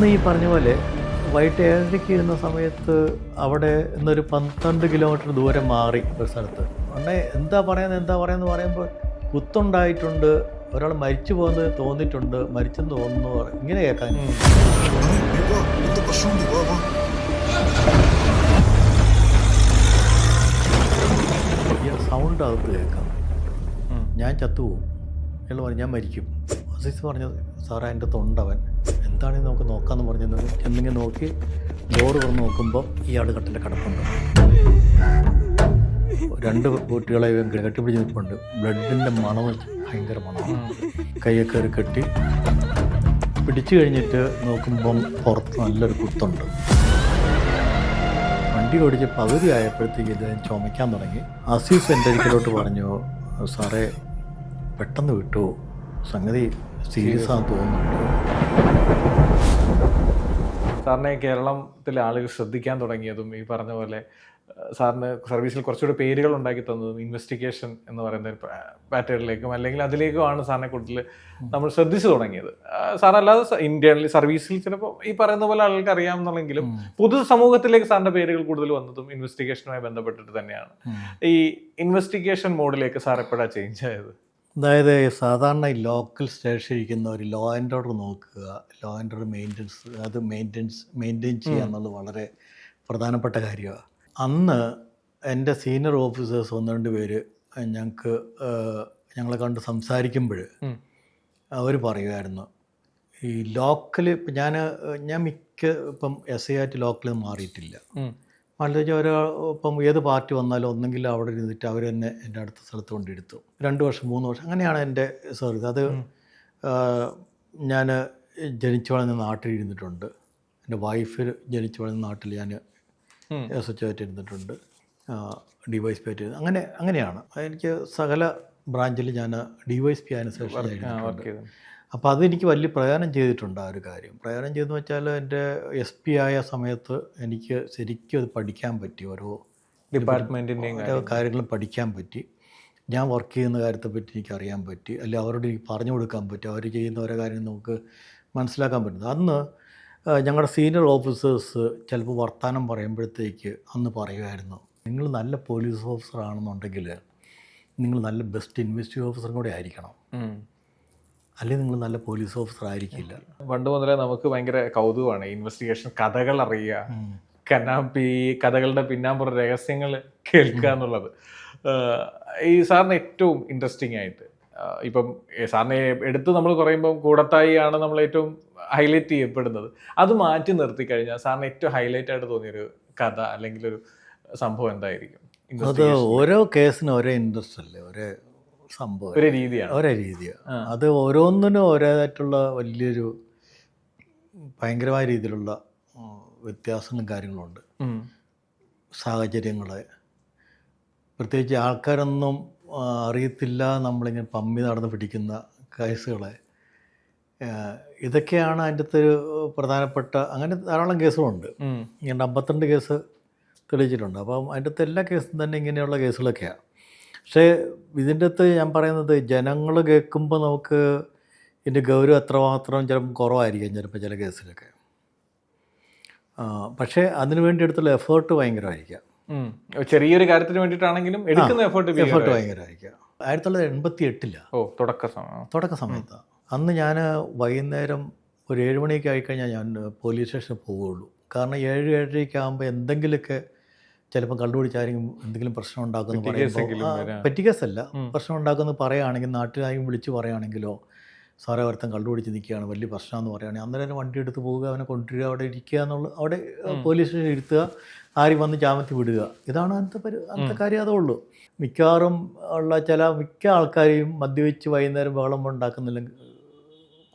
അന്ന് ഈ പറഞ്ഞ പോലെ വൈകിട്ട് 7:30 ഇരുന്ന സമയത്ത് അവിടെ നിന്നൊരു 12 കിലോമീറ്റർ ദൂരം മാറി ഒരു സ്ഥലത്ത് അണ്ണേ എന്താ പറയുന്നത് പറയുമ്പോൾ കുത്തുണ്ടായിട്ടുണ്ട്, ഒരാൾ മരിച്ചു പോകുന്നത് തോന്നിയിട്ടുണ്ട്, മരിച്ചെന്ന് തോന്നുന്നു, ഇങ്ങനെ കേൾക്കാൻ സൗണ്ട് അകത്ത് കേൾക്കാം. ഞാൻ ചത്തുപോകും എന്ന് പറഞ്ഞു, ഞാൻ മരിക്കും. അസീസ് പറഞ്ഞത് സാറേ എൻ്റെ തൊണ്ടവൻ എന്താണെന്ന് നമുക്ക് നോക്കാമെന്ന് പറഞ്ഞത്. എന്തെങ്കിലും നോക്കി ഡോറ് തുറന്ന് നോക്കുമ്പോൾ ഇയാൾ കട്ടിലെ കിടപ്പുണ്ട്. 2 കുട്ടികളെ കെട്ടിപ്പിടിച്ച് നിൽപ്പുണ്ട്. ബ്ലഡിൻ്റെ മണം ഭയങ്കര മണമാണ്. കൈയൊക്കെ ഒരു കെട്ടി പിടിച്ചു കഴിഞ്ഞിട്ട് നോക്കുമ്പം പുറത്ത് നല്ലൊരു കുത്തുണ്ട്. വണ്ടി ഓടിച്ച് പകുതി ആയപ്പോഴത്തേക്ക് ഇത് ചുമയ്ക്കാൻ തുടങ്ങി. അസീസ് എൻ്റെ അടുക്കലോട്ട് പറഞ്ഞു, സാറേ പെട്ടെന്ന് വിട്ടു, സംഗതി സീരിയസ് ആണെന്ന് തോന്നുന്നുണ്ട്. സാറിനെ കേരളത്തിലെ ആളുകൾ ശ്രദ്ധിക്കാൻ തുടങ്ങിയതും ഈ പറഞ്ഞ പോലെ സാറിന് സർവീസിൽ കുറച്ചുകൂടി പേരുകൾ ഉണ്ടാക്കി തന്നതും ഇൻവെസ്റ്റിഗേഷൻ എന്ന് പറയുന്ന ഒരു പാറ്റേണിലേക്കും അല്ലെങ്കിൽ അതിലേക്കുമാണ് സാറിനെ കൂടുതൽ നമ്മൾ ശ്രദ്ധിച്ചു തുടങ്ങിയത്. സാറല്ലാതെ ഇന്ത്യയിൽ സർവീസിൽ ചിലപ്പോൾ ഈ പറയുന്ന പോലെ ആളുകൾക്ക് അറിയാമെന്നുണ്ടെങ്കിലും പൊതു സമൂഹത്തിലേക്ക് സാറിൻ്റെ പേരുകൾ കൂടുതൽ വന്നതും ഇൻവെസ്റ്റിഗേഷനുമായി ബന്ധപ്പെട്ടിട്ട് തന്നെയാണ്. ഈ ഇൻവെസ്റ്റിഗേഷൻ മോഡിലേക്ക് സാർ എപ്പോഴാണ് ചേഞ്ച് ആയത്? അതായത് സാധാരണ ഈ ലോക്കൽ സ്റ്റേഷൻ ഇരിക്കുന്ന ഒരു ലോ ആൻഡ് ഓർഡർ നോക്കുക, ലോ ആൻഡ് ഓർഡർ മെയിൻറ്റെയിൻ ചെയ്യുക എന്നുള്ളത് വളരെ പ്രധാനപ്പെട്ട കാര്യമാണ്. അന്ന് എൻ്റെ സീനിയർ ഓഫീസേഴ്സ് 1-2 പേര് ഞങ്ങളെ കണ്ട് സംസാരിക്കുമ്പോൾ അവർ പറയുമായിരുന്നു, ഈ ലോക്കൽ ഇപ്പം ഞാൻ ഇപ്പം SI ആയിട്ട് ലോക്കൽ മാറിയിട്ടില്ല. മറിച്ച് ഇപ്പം ഏത് പാർട്ടി വന്നാലും ഒന്നെങ്കിലും അവിടെ ഇരുന്നിട്ട് അവർ തന്നെ എൻ്റെ അടുത്ത സ്ഥലത്ത് കൊണ്ടിരുത്തും. 2 വർഷം 3 വർഷം അങ്ങനെയാണ് എൻ്റെ സർവീസ്. അത് ഞാൻ ജനിച്ചു വളർന്ന നാട്ടിലിരുന്നിട്ടുണ്ട്. എൻ്റെ വൈഫ് ജനിച്ചു വളർന്ന നാട്ടിൽ ഞാൻ SHO ആയിട്ട് ഇരുന്നിട്ടുണ്ട്, DYSP ആയിട്ട് അങ്ങനെയാണ്. എനിക്ക് സകല ബ്രാഞ്ചിൽ ഞാൻ DYSP ആയതിനു ശേഷം. അപ്പോൾ അതെനിക്ക് വലിയ പ്രയോജനം ചെയ്തിട്ടുണ്ട്. ആ ഒരു കാര്യം പ്രയോജനം ചെയ്തെന്ന് വെച്ചാൽ എൻ്റെ SP ആയ സമയത്ത് എനിക്ക് ശരിക്കും അത് പഠിക്കാൻ പറ്റി. ഓരോ ഡിപ്പാർട്ട്മെൻറ്റിൻ്റെയും ഓരോ കാര്യങ്ങളും പഠിക്കാൻ പറ്റി. ഞാൻ വർക്ക് ചെയ്യുന്ന കാര്യത്തെപ്പറ്റി എനിക്ക് അറിയാൻ പറ്റി, അല്ലെങ്കിൽ അവരോട് എനിക്ക് പറഞ്ഞു കൊടുക്കാൻ പറ്റി. അവർ ചെയ്യുന്ന ഓരോ കാര്യം നമുക്ക് മനസ്സിലാക്കാൻ പറ്റുന്നത്. അന്ന് ഞങ്ങളുടെ സീനിയർ ഓഫീസേഴ്സ് ചിലപ്പോൾ വർത്തമാനം പറയുമ്പോഴത്തേക്ക് അന്ന് പറയുമായിരുന്നു, നിങ്ങൾ നല്ല പോലീസ് ഓഫീസർ ആണെന്നുണ്ടെങ്കിൽ നിങ്ങൾ നല്ല ബെസ്റ്റ് ഇൻവെസ്റ്റിഗേഷൻ ഓഫീസറും കൂടെ ആയിരിക്കണം, അല്ലെങ്കിൽ നിങ്ങൾ നല്ല പോലീസ് ഓഫീസർ ആയിരിക്കില്ല. പണ്ട് മുതലേ നമുക്ക് ഭയങ്കര കൗതുകമാണ് ഇൻവെസ്റ്റിഗേഷൻ കഥകൾ അറിയുക, കഥകളുടെ പിന്നാമ്പുറ രഹസ്യങ്ങൾ കേൾക്കുക എന്നുള്ളത്. ഈ സാറിന് ഏറ്റവും ഇൻട്രസ്റ്റിംഗ് ആയിട്ട് ഇപ്പം സാറിനെ എടുത്ത് നമ്മൾ പറയുമ്പം കൂടത്തായി ആണ് നമ്മൾ ഏറ്റവും ഹൈലൈറ്റ് ചെയ്യപ്പെടുന്നത്. അത് മാറ്റി നിർത്തി കഴിഞ്ഞാൽ സാറിന് ഏറ്റവും ഹൈലൈറ്റ് ആയിട്ട് തോന്നിയൊരു കഥ അല്ലെങ്കിൽ ഒരു സംഭവം എന്തായിരിക്കും? അത് ഓരോ കേസിനും ഓരോ ഇൻട്രസ്റ്റ് അല്ലേ, ഒരേ സംഭവം, ഒരേ രീതിയാണ്. അത് ഓരോന്നിനും ഓരോതായിട്ടുള്ള വലിയൊരു ഭയങ്കരമായ രീതിയിലുള്ള വ്യത്യാസങ്ങളും കാര്യങ്ങളുണ്ട്. സാഹചര്യങ്ങൾ, പ്രത്യേകിച്ച് ആൾക്കാരൊന്നും അറിയത്തില്ല നമ്മളിങ്ങനെ പമ്മി നടന്ന് പിടിക്കുന്ന കേസുകളെ, ഇതൊക്കെയാണ് അതിൻ്റെ ഒരു പ്രധാനപ്പെട്ട. അങ്ങനെ ധാരാളം കേസുകളുണ്ട്. ഇങ്ങനെ 52 കേസ് തെളിയിച്ചിട്ടുണ്ട്. അപ്പം അതിൻ്റെ എല്ലാ കേസും തന്നെ ഇങ്ങനെയുള്ള കേസുകളൊക്കെയാണ്. പക്ഷേ ഇതിൻ്റെ അകത്ത് ഞാൻ പറയുന്നത്, ജനങ്ങൾ കേൾക്കുമ്പോൾ നമുക്ക് ഇതിൻ്റെ ഗൗരവം എത്രമാത്രം ചിലപ്പോൾ കുറവായിരിക്കും ചിലപ്പോൾ ചില കേസിലൊക്കെ. പക്ഷേ അതിനു വേണ്ടി എടുത്തുള്ള എഫേർട്ട് ഭയങ്കരമായിരിക്കാം. ചെറിയൊരു കാര്യത്തിന് വേണ്ടിയിട്ടാണെങ്കിലും എടുക്കുന്ന എഫേർട്ട് ഭയങ്കരമായിരിക്കാം. 1988 തുടക്ക സമയത്താണ്. അന്ന് ഞാൻ വൈകുന്നേരം ഒരു 7 മണിയൊക്കെ ആയിക്കഴിഞ്ഞാൽ ഞാൻ പോലീസ് സ്റ്റേഷനിൽ പോവുകയുള്ളൂ. കാരണം 7-7:30 ആകുമ്പോൾ എന്തെങ്കിലുമൊക്കെ ചിലപ്പോൾ കണ്ടുപിടിച്ചാരെങ്കിലും എന്തെങ്കിലും പ്രശ്നം ഉണ്ടാക്കുമെന്ന് പറയുമ്പോൾ, പറ്റി കേസല്ല, പ്രശ്നം ഉണ്ടാക്കുമെന്ന് പറയുകയാണെങ്കിൽ, നാട്ടിലായും വിളിച്ച് പറയുകയാണെങ്കിലോ, സാറേ ഒരുത്തൻ കണ്ടുപിടിച്ച് നിൽക്കുകയാണ്, വലിയ പ്രശ്നമെന്ന് പറയുകയാണെങ്കിൽ അന്നേരം വണ്ടി എടുത്ത് പോവുക, അവനെ കൊണ്ടുവരിക, അവിടെ ഇരിക്കുക എന്നുള്ള, അവിടെ പോലീസ് സ്റ്റേഷനിൽ ഇരുത്തുക, ആരും വന്ന് ജാമ്യത്തിൽ വിടുക. ഇതാണ് അന്നത്തെ കാര്യം. അതേ ഉള്ളൂ. മിക്കവാറും ഉള്ള മിക്ക ആൾക്കാരെയും മദ്യവെച്ച് വൈകുന്നേരം ബഹളം ഉണ്ടാക്കുന്നില്ല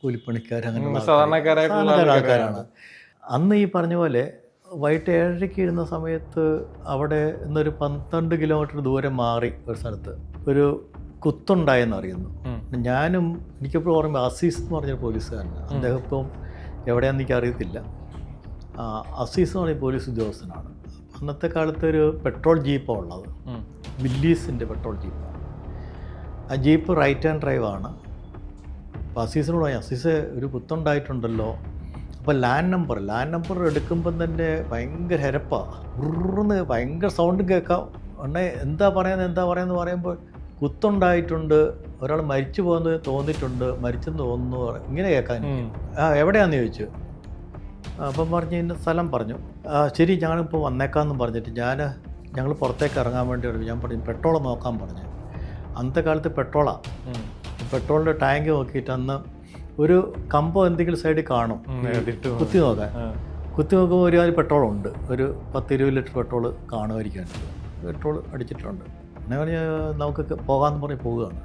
കൂലിപ്പണിക്കാർ, അങ്ങനെയുള്ള സാധാരണ ആൾക്കാരാണ്. അന്ന് ഈ പറഞ്ഞ പോലെ വൈകിട്ട് 7:30 ഇരുന്ന സമയത്ത് അവിടെ നിന്നൊരു 12 കിലോമീറ്റർ ദൂരം മാറി ഒരു സ്ഥലത്ത് ഒരു കുത്തുണ്ടായെന്ന് അറിയുന്നു. ഞാനും എനിക്കെപ്പോഴും ഓർമ്മ, അസീസ് എന്ന് പറഞ്ഞൊരു പോലീസുകാരനാണ്. അദ്ദേഹം ഇപ്പം എവിടെയാണെന്ന് എനിക്ക് അറിയത്തില്ല. അസീസ് എന്ന് പറഞ്ഞ പോലീസ് ഉദ്യോഗസ്ഥനാണ്. അന്നത്തെ കാലത്ത് ഒരു പെട്രോൾ ജീപ്പാണ് ഉള്ളത്, വില്ലീസിൻ്റെ പെട്രോൾ ജീപ്പാണ്. ആ ജീപ്പ് റൈറ്റ് ഹാൻഡ് ഡ്രൈവാണ്. അപ്പോൾ അസീസിനോട് പറഞ്ഞു, അസീസ് ഒരു കുത്തുണ്ടായിട്ടുണ്ടല്ലോ, അപ്പോൾ ലാൻഡ് നമ്പർ എടുക്കുമ്പം തന്നെ ഭയങ്കര ഹെരപ്പാണ്, ഭയങ്കര സൗണ്ട് കേൾക്കാം. ഉടനെ എന്താ പറയുന്നത് പറയുമ്പോൾ കുത്തുണ്ടായിട്ടുണ്ട്, ഒരാൾ മരിച്ചു പോകുന്നത് തോന്നിയിട്ടുണ്ട്, മരിച്ചെന്ന് തോന്നുന്നു, ഇങ്ങനെ കേൾക്കാൻ. എവിടെയാണെന്ന് ചോദിച്ചു. അപ്പം പറഞ്ഞ് ഇന്ന സ്ഥലം പറഞ്ഞു. ശരി ഞാനിപ്പോൾ വന്നേക്കാമെന്ന് പറഞ്ഞിട്ട് ഞങ്ങൾ പുറത്തേക്ക് ഇറങ്ങാൻ വേണ്ടി ഞാൻ പറഞ്ഞു പെട്രോൾ നോക്കാൻ പറഞ്ഞു. അന്നത്തെ കാലത്ത് പെട്രോളിൻ്റെ ടാങ്ക് നോക്കിയിട്ട് അന്ന് ഒരു കമ്പോ എന്തെങ്കിലും സൈഡിൽ കാണും കുത്തി നോക്കുമ്പോൾ ഒരുപാട് പെട്രോളുണ്ട്, ഒരു 10-20 ലിറ്റർ പെട്രോൾ കാണുമായിരിക്കും. പെട്രോൾ അടിച്ചിട്ടുണ്ട്. അങ്ങനെ പറഞ്ഞ് നമുക്ക് പോകാമെന്ന് പറഞ്ഞ് പോവുകയാണ്.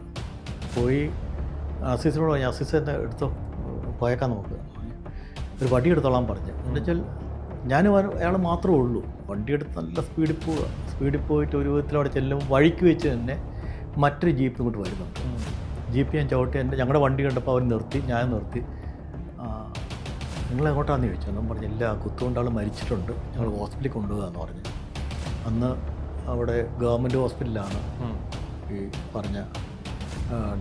പോയി അസീസിനോട് പറഞ്ഞു, അസീസ് എന്നെ എടുത്തോ, പോയേക്കാൻ നോക്കുക, ഒരു വടി എടുത്തോളാൻ പറഞ്ഞു. എന്നുവെച്ചാൽ ഞാനും അയാൾ മാത്രമേ ഉള്ളൂ. വണ്ടിയെടുത്ത് നല്ല സ്പീഡിൽ പോയിട്ട് ഒരു വിധത്തിൽ അവിടെ ചെല്ലുമ്പോൾ വഴിക്ക് വെച്ച് തന്നെ മറ്റൊരു ജീപ്പ് ഇങ്ങോട്ട് വരുന്നുണ്ട്. ജീപ്പ് ഞാൻ ചവിട്ടി ഞങ്ങളുടെ വണ്ടി കണ്ടപ്പോൾ അവർ നിർത്തി, ഞാൻ നിർത്തി. നിങ്ങൾ എങ്ങോട്ടാണെന്ന് ചോദിച്ചു. ഞാൻ പറഞ്ഞില്ല, കുത്തുകൊണ്ട് ആൾ മരിച്ചിട്ടുണ്ട്, ഞങ്ങൾ ഹോസ്പിറ്റലിൽ കൊണ്ടുപോകാമെന്ന് പറഞ്ഞു. അന്ന് അവിടെ ഗവൺമെൻറ് ഹോസ്പിറ്റലിലാണ് ഈ പറഞ്ഞ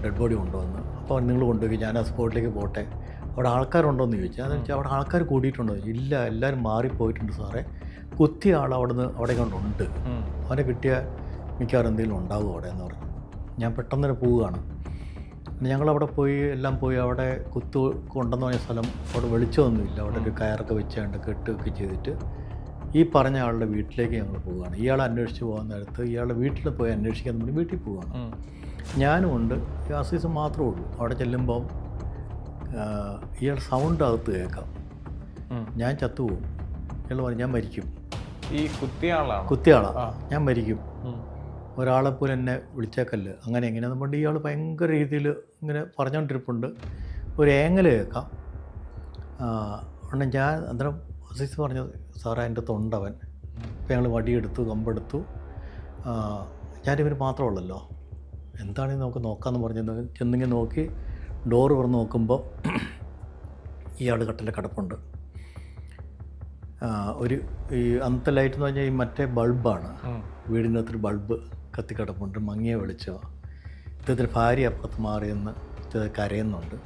ഡെഡ് ബോഡി കൊണ്ടുവന്ന്. അപ്പോൾ നിങ്ങൾ കൊണ്ടുപോയി, ഞാൻ ആ സ്പോട്ടിലേക്ക് പോട്ടെ, അവിടെ ആൾക്കാരുണ്ടോയെന്ന് ചോദിച്ചു. അതെന്ന് വെച്ചാൽ അവിടെ ആൾക്കാർ കൂടിയിട്ടുണ്ടോ? ഇല്ല, എല്ലാവരും മാറിപ്പോയിട്ടുണ്ട് സാറേ, കുത്തിയ ആൾ അവിടെ കൊണ്ടുണ്ട്, അവനെ കിട്ടിയ മിക്കവാറും എന്തെങ്കിലും ഉണ്ടാവും അവിടെ എന്ന് പറഞ്ഞു. ഞാൻ പെട്ടെന്ന് തന്നെ പോവുകയാണ്. ഞങ്ങളവിടെ എല്ലാം പോയി അവിടെ കൊണ്ടെന്ന് പറഞ്ഞ സ്ഥലം അവിടെ വെളിച്ചമൊന്നുമില്ല. അവിടെ ഒരു കയറൊക്കെ വെച്ചാണ്ട് കെട്ടുകയൊക്കെ ചെയ്തിട്ട് ഈ പറഞ്ഞ ആളുടെ വീട്ടിലേക്ക് ഞങ്ങൾ പോവുകയാണ്. ഇയാളെ അന്വേഷിച്ച് പോകാൻ നേരത്ത് ഇയാളുടെ വീട്ടിൽ പോയി അന്വേഷിക്കാൻ വേണ്ടി വീട്ടിൽ പോവുകയാണ്. ഞാനും ഉണ്ട്, അസീസ് മാത്രമേ ഉള്ളൂ. അവിടെ ചെല്ലുമ്പം ഇയാൾ സൗണ്ട് അകത്ത് കേൾക്കാം, ഞാൻ ചത്തുപോകും. ഇയാൾ പറഞ്ഞു ഞാൻ മരിക്കും. ഈ കുത്തിയ ആളാണ് ഞാൻ മരിക്കും, ഒരാളെപ്പോലെ എന്നെ വിളിച്ചേക്കല്ല്, അങ്ങനെ എങ്ങനെയാണെന്ന് കൊണ്ട് ഇയാൾ ഭയങ്കര രീതിയിൽ ഇങ്ങനെ പറഞ്ഞുകൊണ്ടിരിപ്പുണ്ട്. ഒരു ഏങ്ങൽ കേൾക്കാം. ഞാൻ അന്നേരം അസീസ് പറഞ്ഞത് സാറേ എൻ്റെ തൊണ്ടവൻ. അപ്പോൾ ഞങ്ങൾ വടിയെടുത്തു, കമ്പെടുത്തു. ഞാനിവർ മാത്രമുള്ളല്ലോ, എന്താണെന്ന് നമുക്ക് നോക്കാമെന്ന് പറഞ്ഞത്. ചെന്നിങ്ങനെ നോക്കി ഡോറ് തുറന്ന് നോക്കുമ്പോൾ ഇയാൾ കട്ടിലെ കിടപ്പുണ്ട്. ഈ അന്നത്തെ ലൈറ്റ് എന്ന് പറഞ്ഞാൽ ഈ മറ്റേ ബൾബാണ്, വീടിൻ്റെ അകത്തൊരു ബൾബ് കത്തിക്കിടപ്പുണ്ട്, മങ്ങിയ വെളിച്ചമാണ്. ഇദ്ദേഹത്തിന് ഭാര്യ അപ്പുറത്ത് മാറിയെന്ന് കരയുന്നുണ്ട്.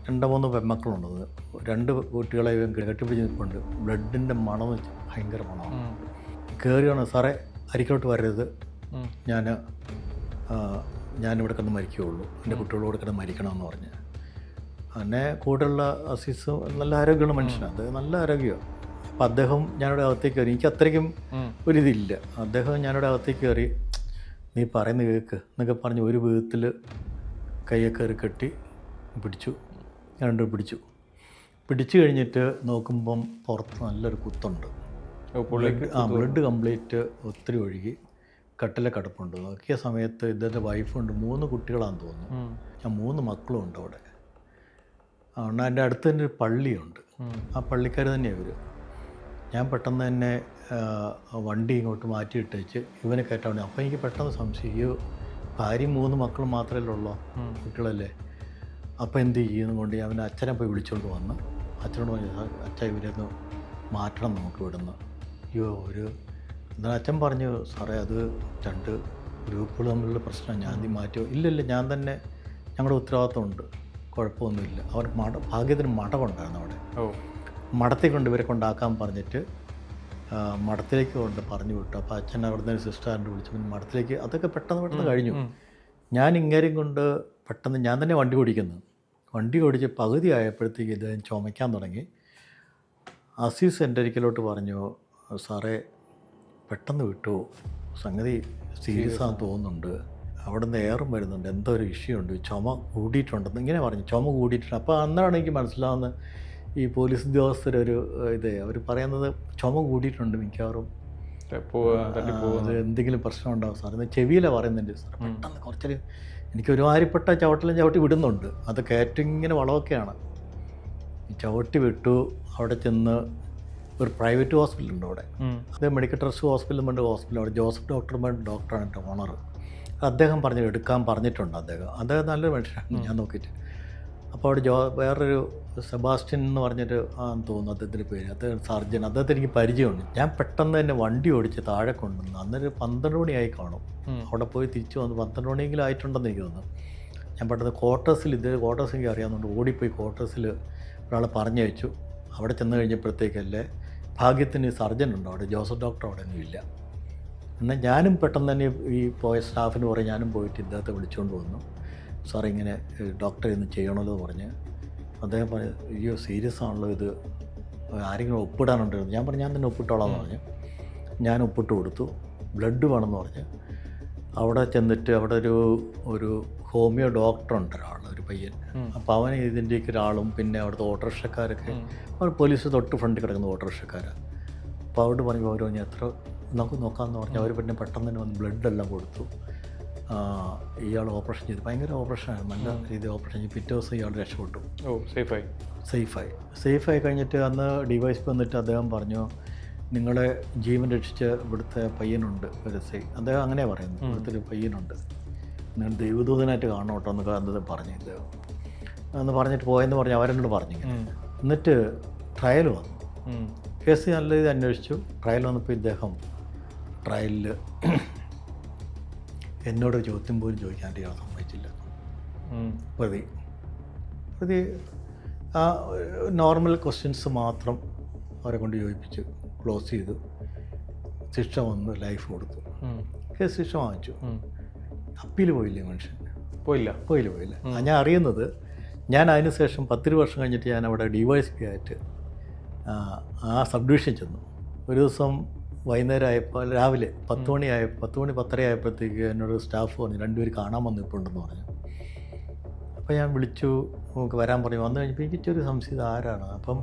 2-3 പെൺമക്കളുണ്ടത്. 2 കുട്ടികളെ കെട്ടിപ്പിടിച്ച് നിൽപ്പുണ്ട്. ബ്ലഡിൻ്റെ മണം വെച്ച് ഭയങ്കര മണമാണ്. കയറിയാണ് സാറേ അരിക്കലോട്ട് വരരുത്, ഞാനിവിടെ കിടന്ന് മരിക്കുകയുള്ളൂ, എൻ്റെ കുട്ടികളോട് കിടന്ന് മരിക്കണമെന്ന് പറഞ്ഞ്. അങ്ങനെ കൂടെയുള്ള അസീസ് നല്ല ആരോഗ്യമുള്ള മനുഷ്യനാണ്, അത് നല്ല ആരോഗ്യമാണ്. അപ്പം അദ്ദേഹം ഞാനിവിടെ അകത്തേക്ക് കയറി, എനിക്ക് അത്രയ്ക്കും ഒരിതില്ല. അദ്ദേഹം ഞാനിവിടെ അകത്തേക്ക് കയറി, നീ പറയുന്ന കേൾക്ക് എന്നൊക്കെ പറഞ്ഞ് ഒരു വിധത്തിൽ കയ്യെ കയറി കെട്ടി പിടിച്ചു. ഞാൻ രണ്ടും പിടിച്ചു കഴിഞ്ഞിട്ട് നോക്കുമ്പം പുറത്ത് നല്ലൊരു കുത്തുണ്ട്. ബ്ലഡ് കംപ്ലീറ്റ് ഒത്തിരി ഒഴുകി കട്ടിലെ കിടപ്പുണ്ട്. നോക്കിയ സമയത്ത് ഇദ്ദേഹത്തെ വൈഫുണ്ട്, 3 കുട്ടികളാണെന്ന് തോന്നുന്നു. ഞാൻ 3 മക്കളും ഉണ്ട് അവിടെ. എൻ്റെ അടുത്ത് തന്നെ ഒരു പള്ളിയുണ്ട്, ആ പള്ളിക്കാർ തന്നെയാണ് ഇവർ. ഞാൻ പെട്ടെന്ന് തന്നെ വണ്ടി ഇങ്ങോട്ട് മാറ്റിയിട്ടേച്ച് ഇവനെ കയറ്റാൻ വേണ്ടി. അപ്പോൾ എനിക്ക് പെട്ടെന്ന് സംശയം, ഭാര്യയും 3 മക്കളും മാത്രമല്ലേ ഉള്ളൂ, കുട്ടികളല്ലേ. അപ്പോൾ എന്ത് ചെയ്യുന്നു കൊണ്ട് ഞാൻ അവൻ്റെ അച്ഛനെ പോയി വിളിച്ചുകൊണ്ട് വന്ന് അച്ഛനോട് പറഞ്ഞു, അച്ഛൻ ഇവരൊന്ന് മാറ്റണം നമുക്ക് ഇവിടുന്ന്. എന്നാൽ അച്ഛൻ പറഞ്ഞു, സാറേ അത് 2 ഗ്രൂപ്പുകൾ തമ്മിലുള്ള പ്രശ്നം, ഞാൻ മാറ്റുമോ? ഇല്ലില്ല, ഞാൻ തന്നെ, ഞങ്ങളുടെ ഉത്തരവാദിത്വമുണ്ട്, കുഴപ്പമൊന്നുമില്ല. അവർ ഭാഗ്യത്തിന് മഠമുണ്ടായിരുന്നു അവിടെ. മഠത്തിൽ കൊണ്ട് ഇവരെ കൊണ്ടാക്കാൻ പറഞ്ഞിട്ട് മഠത്തിലേക്ക് കൊണ്ട് പറഞ്ഞു വിട്ടു. അപ്പോൾ അച്ഛൻ അവിടെ നിന്ന് സിസ്റ്ററിൻ്റെ വിളിച്ചു, പിന്നെ മഠത്തിലേക്ക്. അതൊക്കെ പെട്ടെന്ന് കഴിഞ്ഞു. ഞാൻ ഇങ്ങേരെയും കൊണ്ട് പെട്ടെന്ന് ഞാൻ തന്നെ വണ്ടി ഓടിച്ച് പകുതി ആയപ്പോഴത്തേക്ക് ഇദ്ദേഹം ചുമയ്ക്കാൻ തുടങ്ങി. അസീസ് എൻ്റെ ഒരിക്കലോട്ട് പറഞ്ഞു, സാറേ പെട്ടെന്ന് വിട്ടു, സംഗതി സീരിയസ് ആണെന്ന് തോന്നുന്നുണ്ട്, അവിടെ നിന്ന് എയറും വരുന്നുണ്ട്, എന്തോ ഒരു ഇഷ്യൂ ഉണ്ട്, ചുമ കൂടിയിട്ടുണ്ടെന്ന് ഇങ്ങനെ പറഞ്ഞു. ചുമ കൂടിയിട്ടുണ്ട്. അപ്പോൾ അന്നാണ് എനിക്ക് മനസ്സിലാവുന്നത് ഈ പോലീസ് ഉദ്യോഗസ്ഥരൊരു അവർ പറയുന്നത് ചുമ കൂടിയിട്ടുണ്ട്, മിക്കവാറും അത് എന്തെങ്കിലും പ്രശ്നം ഉണ്ടാവും സാർ എന്ന് ചെവിയിലാണ് പറയുന്നുണ്ട്. സാർ പെട്ടെന്ന് കുറച്ചൊരു എനിക്ക് ഒരുമാതിരിപ്പെട്ട ചവിട്ടി വിടുന്നുണ്ട്. അത് കയറ്റിങ്ങനെ വളമൊക്കെയാണ്. ചവിട്ടി വിട്ടു. അവിടെ ചെന്ന് ഒരു പ്രൈവറ്റ് ഹോസ്പിറ്റലുണ്ട് അവിടെ, അത് മെഡിക്കൽ ട്രസ്റ്റ് ഹോസ്പിറ്റൽ അവിടെ ജോസഫ് ഡോക്ടറാണ് എൻ്റെ ഓണർ. അദ്ദേഹം എടുക്കാൻ പറഞ്ഞിട്ടുണ്ട്. അദ്ദേഹം നല്ലൊരു മനുഷ്യനാണ് ഞാൻ നോക്കിയിട്ട്. അപ്പോൾ അവിടെ വേറൊരു സെബാസ്റ്റ്യൻ എന്ന് പറഞ്ഞൊരു തോന്നുന്നു അദ്ദേഹത്തിൻ്റെ പേര്, അദ്ദേഹം സർജൻ, അദ്ദേഹത്തിന് എനിക്ക് പരിചയമുണ്ട്. ഞാൻ പെട്ടെന്ന് തന്നെ വണ്ടി ഓടിച്ച് താഴെ കൊണ്ടുവന്നു. അന്നൊരു 12 മണിയായി കാണും. അവിടെ പോയി തിരിച്ചു വന്ന് 12 മണിയെങ്കിലും ആയിട്ടുണ്ടെന്ന് എനിക്ക് തോന്നുന്നു. ഞാൻ പെട്ടെന്ന് ക്വാർട്ടേഴ്സിൽ എനിക്ക് അറിയാവുന്നതുകൊണ്ട് ഓടിപ്പോയി ക്വാർട്ടേഴ്സിൽ ഒരാളെ പറഞ്ഞയച്ചു. അവിടെ ചെന്ന് കഴിഞ്ഞപ്പോഴത്തേക്കല്ലേ ഭാഗ്യത്തിന് സർജൻ ഉണ്ടോ അവിടെ, ജോസഫ് ഡോക്ടർ അവിടെ ഒന്നും ഇല്ല. എന്നാൽ ഞാനും പെട്ടെന്ന് തന്നെ ഈ പോയ സ്റ്റാഫിന് പറയും, ഞാനും പോയിട്ട് ഇദ്ദേഹത്തെ വിളിച്ചുകൊണ്ട് വന്നു. സാർ ഇങ്ങനെ ഡോക്ടറെ ഇന്ന് ചെയ്യണമല്ലോ പറഞ്ഞ്. അദ്ദേഹം പറഞ്ഞു, അയ്യോ സീരിയസ് ആണല്ലോ ഇത്, ആരെങ്കിലും ഒപ്പിടാനുണ്ടായിരുന്നു. ഞാൻ പറഞ്ഞു ഞാൻ തന്നെ ഒപ്പിട്ടോളാം എന്ന് പറഞ്ഞു. ഞാൻ ഒപ്പിട്ട് കൊടുത്തു. ബ്ലഡ് വേണമെന്ന് പറഞ്ഞ് അവിടെ ചെന്നിട്ട് അവിടെ ഒരു ഹോമിയോ ഡോക്ടറുണ്ട് ഒരാൾ, ഒരു പയ്യൻ. അപ്പോൾ അവന് ഇതിൻ്റെയൊക്കെ ഒരാളും പിന്നെ അവിടുത്തെ ഓട്ടോറിക്ഷക്കാരൊക്കെ, അവർ പോലീസ് തൊട്ട് ഫ്രണ്ടിൽ കിടക്കുന്ന ഓട്ടോറിക്ഷക്കാരാണ്. അപ്പോൾ അവിടെ പറഞ്ഞു ഓരോ എത്ര നമുക്ക് നോക്കാമെന്ന് പറഞ്ഞാൽ അവർ പിന്നെ പെട്ടെന്ന് തന്നെ വന്ന് ബ്ലഡെല്ലാം കൊടുത്തു. ഇയാൾ ഓപ്പറേഷൻ ചെയ്തു, ഭയങ്കര ഓപ്പറേഷനാണ്, നല്ല രീതിയിൽ ഓപ്പറേഷൻ ചെയ്ത്. പിറ്റേ ദിവസം ഇയാൾ രക്ഷപ്പെട്ടു. സേഫായി കഴിഞ്ഞിട്ട് അന്ന് ഡിവൈഎസ്പി വന്നിട്ട് അദ്ദേഹം പറഞ്ഞു, നിങ്ങളെ ജീവൻ രക്ഷിച്ച ഇവിടുത്തെ പയ്യനുണ്ട് ഒരു അദ്ദേഹം അങ്ങനെ പറയുന്നു, ഇവിടുത്തെ ഒരു പയ്യനുണ്ട്, നിങ്ങൾ ദൈവദൂതനായിട്ട് കാണണം കേട്ടോ എന്നൊക്കെ എന്നത് പറഞ്ഞു ഇദ്ദേഹം. എന്ന് പറഞ്ഞിട്ട് പോയെന്ന് പറഞ്ഞ് അവരെന്നോട് പറഞ്ഞു. എന്നിട്ട് ട്രയൽ വന്നു, കേസ് നല്ല രീതിയിൽ അന്വേഷിച്ചു. ട്രയൽ വന്നപ്പോൾ ഇദ്ദേഹം ട്രയലിൽ എന്നോട് ചോദ്യം പോലും ചോദിക്കാണ്ട് ഇയാൾ സമ്മതിച്ചില്ല. പ്രതി ആ നോർമൽ ക്വസ്റ്റ്യൻസ് മാത്രം അവരെ കൊണ്ട് ചോദിപ്പിച്ച് ക്ലോസ് ചെയ്തു. ശിക്ഷ വന്ന് ലൈഫ് കൊടുത്തു. കേസ് ശിക്ഷ വാങ്ങിച്ചു. അപ്പീൽ പോയില്ലേ മനുഷ്യൻ? പോയില്ല. ഞാൻ അറിയുന്നത്, ഞാൻ അതിന് ശേഷം 10 വർഷം കഴിഞ്ഞിട്ട് ഞാൻ അവിടെ DYSP ആയിട്ട് ആ സബ് ഡിവിഷൻ ചെന്നു. ഒരു ദിവസം വൈകുന്നേരം ആയപ്പോൾ, രാവിലെ 10 മണി 10:30 ആയപ്പോഴത്തേക്ക് എന്നോട് സ്റ്റാഫ് പറഞ്ഞു, 2 പേര് കാണാൻ വന്നിട്ടുണ്ടെന്ന് പറഞ്ഞു. അപ്പോൾ ഞാൻ വിളിച്ചു, നമുക്ക് വരാൻ പറഞ്ഞു. വന്നു കഴിഞ്ഞപ്പോൾ എനിക്കൊരു സംശയം, ആരാണ്? അപ്പം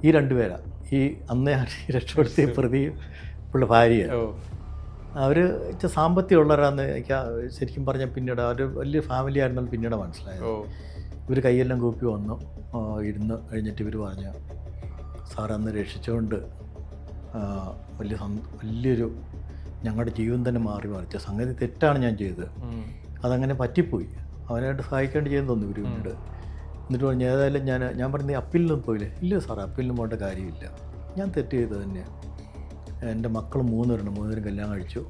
ഈ 2 പേരാണ്, ഈ അന്ന് രക്ഷപ്പെടുത്തിയ പ്രതി പുള്ള ഭാര്യ. അവർ സാമ്പത്തികമുള്ളവരാന്ന് എനിക്ക് ശരിക്കും പറഞ്ഞാൽ പിന്നീട് അവർ വലിയ ഫാമിലി ആയിരുന്നാൽ പിന്നീട് മനസ്സിലായത്. ഇവർ കൈയെല്ലാം കൂപ്പി വന്നു ഇരുന്ന് കഴിഞ്ഞിട്ട് ഇവർ പറഞ്ഞു, സാർ അന്ന് രക്ഷിച്ചുകൊണ്ട് വലിയൊരു ഞങ്ങളുടെ ജീവൻ തന്നെ മാറി മറിച്ച സംഗതി, തെറ്റാണ് ഞാൻ ചെയ്തത്, അതങ്ങനെ പറ്റിപ്പോയി, അവനായിട്ട് സഹായിക്കേണ്ടി ചെയ്യുന്നു തോന്നുന്നു ഇവർ പിന്നീട്. എന്നിട്ട് പറഞ്ഞു, ഏതായാലും ഞാൻ പറഞ്ഞത് അപ്പീലിനും പോയില്ലേ? ഇല്ല സാർ, അപ്പീലിനും പോകേണ്ട കാര്യമില്ല, ഞാൻ തെറ്റ് ചെയ്തത് തന്നെയാണ്. എൻ്റെ മക്കൾ 3 പേരും കല്യാണം കഴിച്ചു.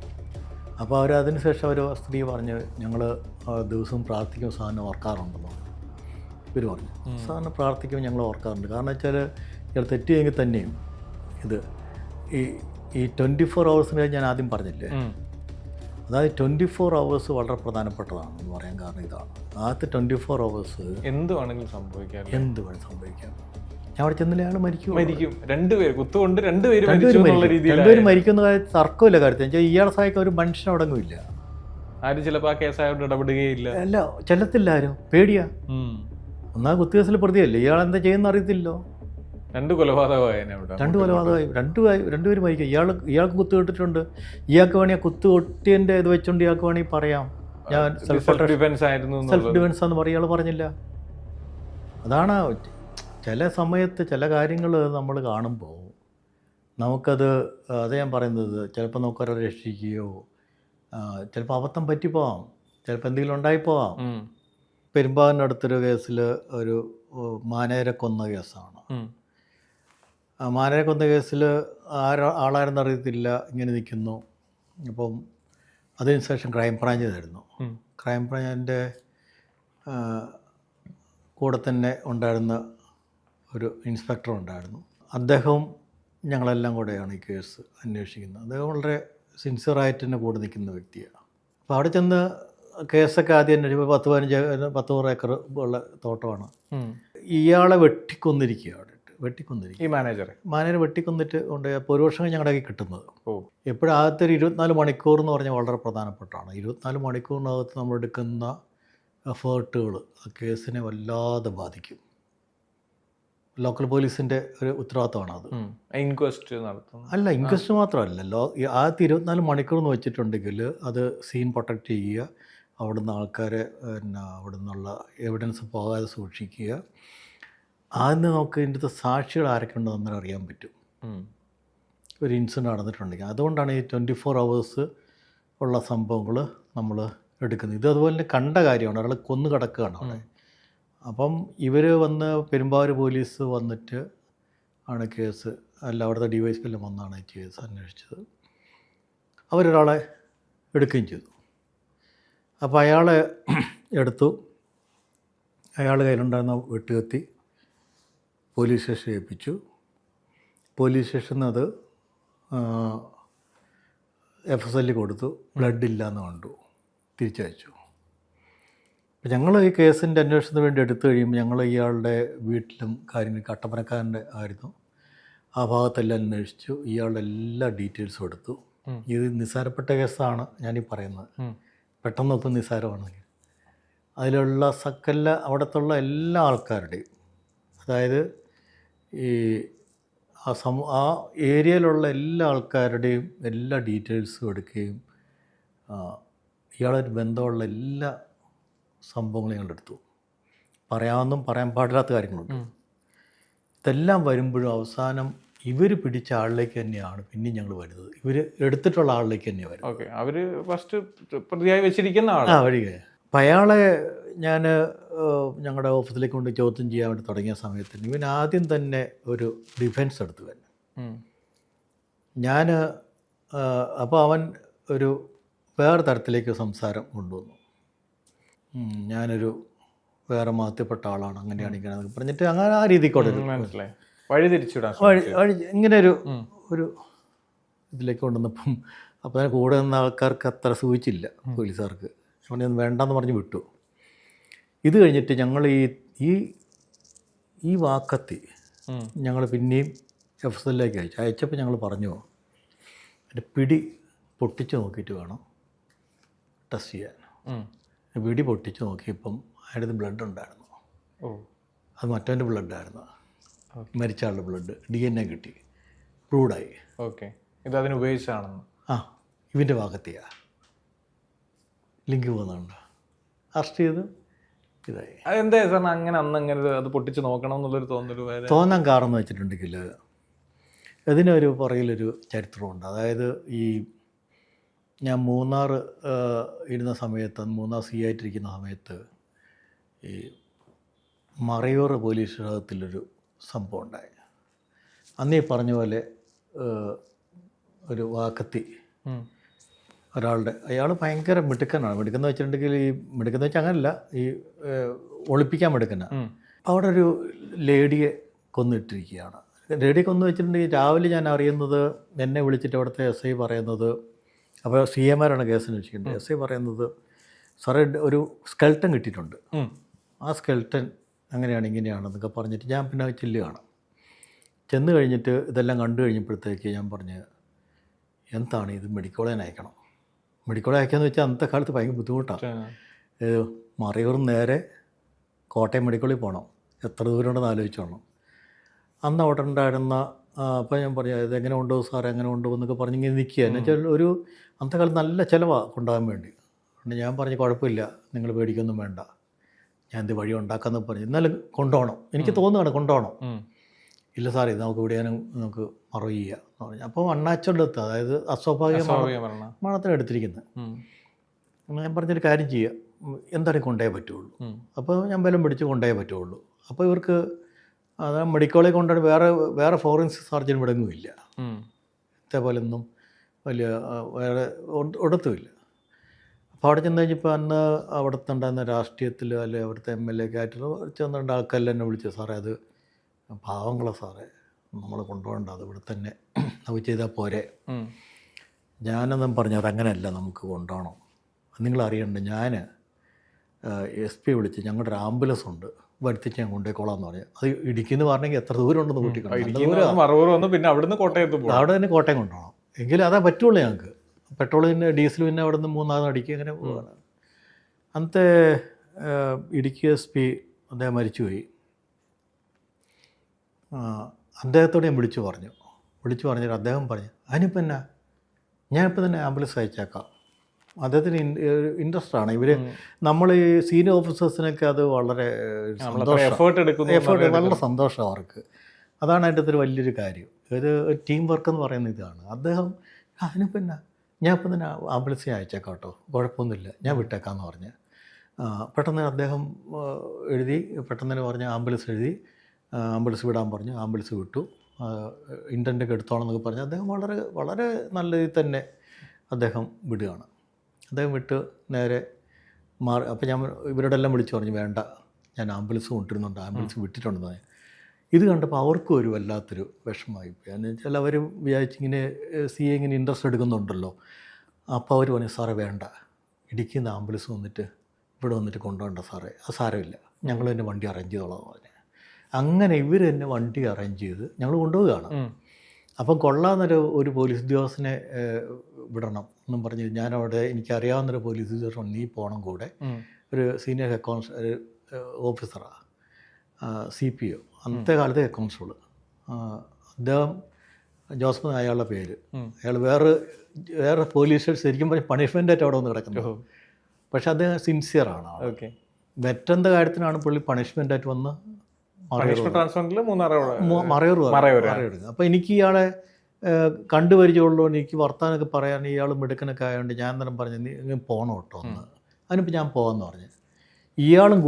അപ്പോൾ അതിന് ശേഷം ഒരു സ്ത്രീ പറഞ്ഞ്, ഞങ്ങൾ ദിവസവും പ്രാർത്ഥിക്കും സാറിന് ഓർക്കാറുണ്ടെന്ന് പറഞ്ഞു. ഇവർ പറഞ്ഞു, സാറിന് പ്രാർത്ഥിക്കും ഞങ്ങൾ ഓർക്കാറുണ്ട്. കാരണം വെച്ചാൽ ഇയാൾ തെറ്റ് ചെയ്യെങ്കിൽ തന്നെയും ഇത് ഈ 24 hours ഞാൻ ആദ്യം പറഞ്ഞില്ലേ, അതായത് 24 hours വളരെ പ്രധാനപ്പെട്ടതാണെന്ന് പറയാൻ കാരണം ഇതാണ്. ആദ്യത്തെ 24 hours എന്ത് വേണമെങ്കിലും സംഭവിക്കാം. ഞാൻ അവിടെ ചെന്നില്ല, അയാൾ മരിക്കും. 2 പേര് കുത്തുകൊണ്ട് 2 പേര് മരിക്കുന്ന കാര്യത്തിൽ തർക്കമില്ല. കാര്യത്തിൽ വെച്ചാൽ ഇയാളെ സഹായിക്കാൻ ഒരു മനുഷ്യൻ അടങ്ങില്ല. ആരും ചിലപ്പോൾ ആ കേസായോട് ഇടപെടുകയില്ല. അല്ല, ചെല്ലത്തില്ല ആരും, പേടിയാ. ഒന്നാമത് കുത്തിവെസിൽ പ്രതിയല്ലേ, ഇയാളെന്താ ചെയ്യുന്ന അറിയത്തില്ലോ. 2 കൊലപാതകമായി. 2 കൊലപാതകമായി, 2 പേര് മരിക്കുക. ഇയാൾക്ക് കുത്തു കിട്ടിട്ടുണ്ട്. ഇയാൾക്ക് വേണമെങ്കിൽ കുത്തു കൊട്ടിയൻ്റെ ഇത് വെച്ചുകൊണ്ട് ഇയാൾക്ക് വേണമെങ്കിൽ പറയാം, ഞാൻ സെൽഫ് ഡിഫെൻസ് ആണെന്ന് പറയും. ഇയാൾ പറഞ്ഞില്ല. അതാണ് ചില സമയത്ത് ചില കാര്യങ്ങൾ നമ്മൾ കാണുമ്പോൾ നമുക്കത്, അത് ഞാൻ പറയുന്നത്, ചിലപ്പോൾ നമുക്കൊരു രക്ഷിക്കുകയോ ചിലപ്പോൾ അബദ്ധം പറ്റിപ്പോവാം, ചിലപ്പോൾ എന്തെങ്കിലും ഉണ്ടായിപ്പോവാം. പെരുമ്പാവൂരിനടുത്തൊരു കേസിൽ ഒരു മാനേരെ കൊന്ന കേസാണ്. മാനേരെ കൊന്ന കേസിൽ ആളാരെന്ന് അറിയത്തില്ല, ഇങ്ങനെ നിൽക്കുന്നു. അപ്പം അതിനുശേഷം ക്രൈംബ്രാഞ്ച് തരുന്നു. ക്രൈംബ്രാഞ്ചിൻ്റെ കൂടെ തന്നെ ഉണ്ടായിരുന്ന ഒരു ഇൻസ്പെക്ടർ ഉണ്ടായിരുന്നു. അദ്ദേഹവും ഞങ്ങളെല്ലാം കൂടെയാണ് ഈ കേസ് അന്വേഷിക്കുന്നത്. അദ്ദേഹം വളരെ സിൻസിയറായിട്ട് തന്നെ കൂടെ നിൽക്കുന്ന വ്യക്തിയാണ്. അപ്പോൾ അവിടെ ചെന്ന് കേസൊക്കെ ആദ്യം അന്വേഷിച്ചപ്പോൾ 10-15 ഏക്കർ ഉള്ള തോട്ടമാണ്. ഇയാളെ വെട്ടിക്കൊന്നിരിക്കുക. ഈ മാനേജറെ വെട്ടിക്കൊന്നിട്ട് കൊണ്ട് അപ്പോൾ 1 വർഷം ഞങ്ങളുടെ കയ്യിൽ കിട്ടുന്നത്. എപ്പോഴും ആദ്യത്തെ ഒരു 24 മണിക്കൂർ എന്ന് പറഞ്ഞാൽ വളരെ പ്രധാനപ്പെട്ടാണ്. 24 മണിക്കൂറിനകത്ത് നമ്മൾ എടുക്കുന്ന എഫേർട്ടുകൾ ആ കേസിനെ വല്ലാതെ ബാധിക്കും. ലോക്കൽ പോലീസിൻ്റെ ഒരു ഉത്തരവാദിത്തമാണ് അത്. ഇൻക്വസ്റ്റ് നടത്തുന്നത് അല്ല, ഇൻക്വസ്റ്റ് മാത്രമല്ലല്ലോ. ആദ്യത്തെ 24 മണിക്കൂർ എന്ന് വെച്ചിട്ടുണ്ടെങ്കിൽ അത് സീൻ പ്രൊട്ടക്റ്റ് ചെയ്യുക, അവിടുന്ന് ആൾക്കാരെ അവിടെ നിന്നുള്ള എവിഡൻസ് പോകാതെ സൂക്ഷിക്കുക. ആദ്യം നമുക്ക് ഇതിൻ്റെ സാക്ഷികൾ ആരൊക്കെ ഉണ്ടെന്ന് അന്നേരം അറിയാൻ പറ്റും, ഒരു ഇൻസിഡൻറ്റ് നടന്നിട്ടുണ്ടെങ്കിൽ. അതുകൊണ്ടാണ് ഈ 24 hours ഉള്ള സംഭവങ്ങൾ നമ്മൾ എടുക്കുന്നത്. ഇത് അതുപോലെ തന്നെ കണ്ട കാര്യമാണ്, ഒരാൾ കൊന്നു കിടക്കുകയാണ് അവിടെ. അപ്പം ഇവർ വന്ന് പെരുമ്പാവൂർ പോലീസ് വന്നിട്ട് ആണ് കേസ്, അല്ല അവിടുത്തെ DYSP എല്ലാം വന്നാണ് ഈ കേസ് അന്വേഷിച്ചത്. അവരൊരാളെ എടുക്കുകയും ചെയ്തു. അപ്പോൾ അയാളെ എടുത്തു. അയാളുടെ കയ്യിലുണ്ടായിരുന്ന വെട്ടുകത്തി പോലീസ് സ്റ്റേഷനിൽ ഏൽപ്പിച്ചു. പോലീസ് സ്റ്റേഷനിൽ നിന്ന് അത് FSL കൊടുത്തു. ബ്ലഡ് ഇല്ലയെന്ന് കണ്ടു, തിരിച്ചയച്ചു. അപ്പം ഞങ്ങൾ ഈ കേസിൻ്റെ അന്വേഷണത്തിന് വേണ്ടി എടുത്തു കഴിയുമ്പോൾ ഞങ്ങൾ ഇയാളുടെ വീട്ടിലും കാര്യങ്ങൾ കട്ടപ്പനക്കാരൻ്റെ ആയിരുന്നു, ആ ഭാഗത്തെല്ലാം അന്വേഷിച്ചു. ഇയാളുടെ എല്ലാ ഡീറ്റെയിൽസും എടുത്തു. ഇത് നിസ്സാരപ്പെട്ട കേസാണ് ഞാനീ പറയുന്നത്, പെട്ടെന്നൊക്കെ നിസ്സാരമാണെങ്കിൽ അതിലുള്ള സകല അവിടത്തുള്ള എല്ലാ ആൾക്കാരുടെയും, അതായത് ഈ ആ ഏരിയയിലുള്ള എല്ലാ ആൾക്കാരുടെയും എല്ലാ ഡീറ്റെയിൽസും എടുക്കുകയും ഇയാളൊരു ബന്ധമുള്ള എല്ലാ സംഭവങ്ങളും ഞങ്ങളെടുത്തു. പറയാമെന്നും പറയാൻ പാടില്ലാത്ത കാര്യങ്ങളുണ്ട്. ഇതെല്ലാം വരുമ്പോഴും അവസാനം ഇവർ പിടിച്ച ആളിലേക്ക് തന്നെയാണ് പിന്നെയും ഞങ്ങൾ വരുന്നത്. ഇവർ എടുത്തിട്ടുള്ള ആളിലേക്ക് തന്നെയാണ് വരുന്നത്. ഓക്കെ, അവർ ഫസ്റ്റ് പ്രതിയായി വെച്ചിരിക്കുന്ന വഴികെ. അപ്പം അയാളെ ഞാൻ ഞങ്ങളുടെ ഓഫീസിലേക്ക് കൊണ്ട് ചോദ്യം ചെയ്യാൻ വേണ്ടി തുടങ്ങിയ സമയത്ത് ഇവൻ ആദ്യം തന്നെ ഒരു ഡിഫെൻസ് എടുത്തു തന്നെ. ഞാൻ അപ്പോൾ അവൻ ഒരു വേറെ തരത്തിലേക്ക് സംസാരം കൊണ്ടുവന്നു. ഞാനൊരു വേറെ മാറ്റപ്പെട്ട ആളാണ്, അങ്ങനെയാണ് ഇങ്ങനെ പറഞ്ഞിട്ട് അങ്ങനെ ആ രീതിക്കോടെ മനസ്സിലായി, വഴി തിരിച്ചുവിടാൻ ഇങ്ങനെ ഒരു ഇതിലേക്ക് കൊണ്ടുവന്നപ്പം അപ്പോൾ അതിന് കൂടെ നിന്ന ആൾക്കാർക്ക് അത്ര സൂചിച്ചില്ല, പോലീസുകാർക്ക്. അവനെ വേണ്ടെന്ന് പറഞ്ഞ് വിട്ടു. ഇത് കഴിഞ്ഞിട്ട് ഞങ്ങൾ ഈ വാക്കത്തി ഞങ്ങൾ പിന്നെയും FSLലേക്ക് അയച്ചപ്പോൾ ഞങ്ങൾ പറഞ്ഞു എൻ്റെ പിടി പൊട്ടിച്ച് നോക്കിയിട്ട് വേണം ടെസ്റ്റ് ചെയ്യാൻ. പിടി പൊട്ടിച്ച് നോക്കിയപ്പം അതിനകത്ത് ബ്ലഡ് ഉണ്ടായിരുന്നു. അത് മറ്റവൻ്റെ ബ്ലഡായിരുന്നു, മരിച്ച ആളുടെ ബ്ലഡ്. DNA കിട്ടി, പ്രൂവ്ഡായി. ഓക്കെ, ഇത് അതിന് ഉപയോഗിച്ചാണെന്ന്. ഇവൻ്റെ ഭാഗത്തെയാ ലിങ്ക് പോകുന്നുണ്ട്. അറസ്റ്റ് ചെയ്ത് ഇതായി. അതെന്താ സാറിന് അങ്ങനെ അന്നങ്ങനെ അത് പൊട്ടിച്ച് നോക്കണം എന്നുള്ളൊരു തോന്നാൻ കാരണം എന്ന് വെച്ചിട്ടുണ്ടെങ്കിൽ ഇതിനൊരു പുറകിലൊരു ചരിത്രമുണ്ട്. അതായത് ഞാൻ മൂന്നാർ ഇരുന്ന സമയത്ത്, മൂന്നാർ CI ആയിട്ടിരിക്കുന്ന സമയത്ത് ഈ മറയൂർ പോലീസ് വിഭാഗത്തിലൊരു സംഭവം ഉണ്ടായി. അന്ന് ഈ പറഞ്ഞ പോലെ ഒരു വാക്കത്തി ഒരാളുടെ, അയാൾ ഭയങ്കര മിടുക്കനാണ്. മിടുക്കെന്ന് വെച്ചിട്ടുണ്ടെങ്കിൽ മിടുക്കെന്ന് വെച്ചാൽ അങ്ങനല്ല, ഒളിപ്പിക്കാൻ മിടുക്കനാണ്. അവിടെ ഒരു ലേഡിയെ കൊന്നിട്ടിരിക്കുകയാണ്. ലേഡിയെ കൊന്നു വെച്ചിട്ടുണ്ടെങ്കിൽ രാവിലെ ഞാൻ അറിയുന്നത്, എന്നെ വിളിച്ചിട്ട് അവിടുത്തെ SI പറയുന്നത്, അപ്പോൾ CAമാരാണ് കേസ് അന്വേഷിക്കേണ്ടത്. SI പറയുന്നത്, സാറേ ഒരു സ്കെൽട്ടൻ കിട്ടിയിട്ടുണ്ട്, ആ സ്കെൽട്ടൻ അങ്ങനെയാണ് ഇങ്ങനെയാണെന്നൊക്കെ പറഞ്ഞിട്ട് ഞാൻ പിന്നെ ചെല്ലുകയാണ്. ചെന്ന് കഴിഞ്ഞിട്ട് ഇതെല്ലാം കണ്ടു കഴിഞ്ഞപ്പോഴത്തേക്ക് ഞാൻ പറഞ്ഞ്, എന്താണ് ഇത്, മെഡിക്കൽ കോളേജിൽ അയക്കണം. മെഡിക്കൽ കോളേജ് അയക്കാമെന്ന് വെച്ചാൽ അന്നത്തെ കാലത്ത് ഭയങ്കര ബുദ്ധിമുട്ടാണ്. മറയൂർ നേരെ കോട്ടയം മെഡിക്കൽ കോളേജിൽ പോകണം, എത്ര ദൂരം ഉണ്ടെന്ന് ആലോചിച്ചോണം. അന്ന് അവിടെ ഉണ്ടായിരുന്ന അപ്പോൾ ഞാൻ പറഞ്ഞു, ഇതെങ്ങനെ ഉണ്ടോ സാറേ, എങ്ങനെ ഉണ്ടോ എന്നൊക്കെ പറഞ്ഞിങ്ങനെ നിൽക്കുക. എന്ന് വെച്ചാൽ ഒരു അന്നത്തെ കാലത്ത് നല്ല ചിലവാണ് കൊണ്ടുപോകാൻ വേണ്ടി. അതുകൊണ്ട് ഞാൻ പറഞ്ഞു, കുഴപ്പമില്ല, നിങ്ങൾ പേടിക്കൊന്നും വേണ്ട, ഞാൻ എന്ത് വഴി ഉണ്ടാക്കാമെന്ന് പറഞ്ഞു. എന്നാലും കൊണ്ടുപോകണം, എനിക്ക് തോന്നുകയാണ് കൊണ്ടുപോകണം. ഇല്ല സാറേ, ഇത് നമുക്ക് ഇവിടെയാനും നമുക്ക് മറവ് ചെയ്യാം എന്ന് പറഞ്ഞു. അപ്പോൾ അണ്ണാച്ചോണ്ടെടുത്ത്, അതായത് അസ്വാഭാവിക മരണത്തിന് എടുത്തിരിക്കുന്നത്. ഞാൻ പറഞ്ഞൊരു കാര്യം ചെയ്യുക, എന്തായാലും കൊണ്ടേ പറ്റുള്ളൂ. അപ്പോൾ ഞാൻ ബലം പിടിച്ച് കൊണ്ടേ പറ്റുള്ളൂ. അപ്പോൾ ഇവർക്ക് അത് മെഡിക്കൽ കോളേജ് കൊണ്ടുപോയി വേറെ ഫോറൻസിക് സർജൻ വിടങ്ങുമില്ല, ഇതേപോലെ ഒന്നും വലിയ വേറെ ഒടത്തുമില്ല. അപ്പോൾ അവിടെ ചെന്ന് കഴിഞ്ഞപ്പോൾ അന്ന് അവിടുത്തെ ഉണ്ടായിരുന്ന രാഷ്ട്രീയത്തിൽ അല്ലെങ്കിൽ അവിടുത്തെ MLA ഒക്കെ ആയിട്ടുള്ള ചെന്നുകൊണ്ട് ആൾക്കാരെല്ലാം എന്നെ വിളിച്ചു, സാറേ അത് പാവങ്ങളോ സാറേ, നമ്മൾ കൊണ്ടുപോകണ്ട, അത് ഇവിടെ തന്നെ നമുക്ക് ചെയ്താൽ പോരെ. ഞാനെന്നും പറഞ്ഞു, അതങ്ങനെയല്ല, നമുക്ക് കൊണ്ടുപോകണം. നിങ്ങൾ അറിയണ്ട, ഞാൻ SP വിളിച്ച് ഞങ്ങളുടെ ഒരു ആംബുലൻസ് ഉണ്ട്, വരുത്തിച്ച് ഞാൻ കൊണ്ടുപോയിക്കോളാം എന്ന് പറഞ്ഞു. അത് ഇടുക്കിന്ന് പറഞ്ഞെങ്കിൽ എത്ര ദൂരം ഉണ്ടെന്ന് കൂട്ടിക്കൊണ്ട് പിന്നെ അവിടുന്ന് കോട്ടയത്ത് പോകും, അവിടെ തന്നെ കോട്ടയം കൊണ്ടുപോകണം. എങ്കിലും അതേ പറ്റുള്ളൂ ഞങ്ങൾക്ക്. പെട്രോളിന് ഡീസൽ പിന്നെ അവിടെ നിന്ന് 3-4 അടിക്ക് അങ്ങനെ പോവുകയാണ്. അന്നത്തെ ഇടുക്കി SP അദ്ദേഹം മരിച്ചുപോയി. അദ്ദേഹത്തോട് ഞാൻ വിളിച്ചു പറഞ്ഞിട്ട് അദ്ദേഹം പറഞ്ഞു, അതിനിപ്പോൾ എന്നാ, ഞാനിപ്പോൾ തന്നെ ആംബുലൻസ് അയച്ചേക്കാം. അദ്ദേഹത്തിന് ഇൻട്രസ്റ്റ് ആണ്. ഇവർ നമ്മൾ ഈ സീനിയർ ഓഫീസേഴ്സിനൊക്കെ അത് വളരെ വളരെ സന്തോഷം അവർക്ക്. അതാണ് അതിൻ്റെ ഒരു വലിയൊരു കാര്യം. ഒരു ടീം വർക്ക് എന്ന് പറയുന്ന ഇതാണ്. അദ്ദേഹം അതിനിപ്പോൾ എന്നാ, ഞാൻ ഇപ്പം തന്നെ ആംബുലൻസ് അയച്ചേക്കാം കേട്ടോ, കുഴപ്പമൊന്നുമില്ല, ഞാൻ വിട്ടേക്കാമെന്ന് പറഞ്ഞ് പെട്ടെന്ന് അദ്ദേഹം എഴുതി, പെട്ടെന്ന് തന്നെ പറഞ്ഞ് ആംബുലൻസ് എഴുതി, ആംബുലൻസ് വിടാൻ പറഞ്ഞു. ആംബുലൻസ് വിട്ടു, ഇൻറ്റൻ്റൊക്കെ എടുത്തോളം എന്നൊക്കെ പറഞ്ഞ് അദ്ദേഹം വളരെ വളരെ നല്ല രീതിയിൽ തന്നെ അദ്ദേഹം വിടുകയാണ്. അദ്ദേഹം വിട്ട് നേരെ മാറി. അപ്പോൾ ഞാൻ ഇവരോടെല്ലാം വിളിച്ചു പറഞ്ഞു, വേണ്ട, ഞാൻ ആംബുലൻസ് കൊണ്ടിരുന്നുണ്ട്, ആംബുലൻസ് വിട്ടിട്ടുണ്ടെന്ന്. ഇത് കണ്ടപ്പോൾ അവർക്കും ഒരു വല്ലാത്തൊരു വിഷമമായി. എന്ന് വെച്ചാൽ അവർ വിചാരിച്ചിങ്ങനെ CA ഇങ്ങനെ ഇൻട്രസ്റ്റ് എടുക്കുന്നുണ്ടല്ലോ. അപ്പോൾ അവർ പറഞ്ഞു, സാറേ വേണ്ട, ഇടുക്കിയിൽ നിന്ന് ആംബുലൻസ് വന്നിട്ട് ഇവിടെ വന്നിട്ട് കൊണ്ടുപോകണ്ട സാറേ, അത് സാരമില്ല, ഞങ്ങൾ തന്നെ വണ്ടി അറേഞ്ച് ചെയ്തോളാം പറഞ്ഞു. അങ്ങനെ ഇവർ തന്നെ വണ്ടി അറേഞ്ച് ചെയ്ത് ഞങ്ങൾ കൊണ്ടുപോവുകയാണ്. അപ്പം കൊള്ളാവുന്നൊരു ഒരു പോലീസ് ഉദ്യോഗസ്ഥനെ വിടണം എന്നും പറഞ്ഞ് ഞാനവിടെ എനിക്കറിയാവുന്നൊരു പോലീസ് ഉദ്യോഗസ്ഥൻ, നീ പോകണം കൂടെ, ഒരു സീനിയർ അക്കൗണ്ട്സ് ഓഫീസറാണ്, CPO അന്നത്തെ കാലത്തെ അക്കൗണ്ട്സുകൾ. അദ്ദേഹം ജോസഫ് അയാളുടെ പേര്. അയാൾ വേറെ പോലീസ് ശരിക്കും പറഞ്ഞ് പണിഷ്മെൻ്റായിട്ട് അവിടെ വന്ന് കിടക്കുന്നത്. പക്ഷെ അദ്ദേഹം സിൻസിയറാണ്. വെറ്ററിൻ്റെ കാര്യത്തിനാണ് പുള്ളി പണിഷ്മെൻ്റായിട്ട് വന്ന് മറയൂർ. അപ്പോൾ എനിക്ക് ഇയാളെ കണ്ടുപരിചയമുള്ളതുകൊണ്ട് എനിക്ക് വർത്താനൊക്കെ പറയാൻ ഇയാൾ മിടുക്കനൊക്കെ ആയതുകൊണ്ട് ഞാൻ തന്നെ പറഞ്ഞു, നീ പോകണം കേട്ടോ ഒന്ന്. അതിനിപ്പോൾ ഞാൻ പോകാമെന്ന് പറഞ്ഞു. ഇയാളും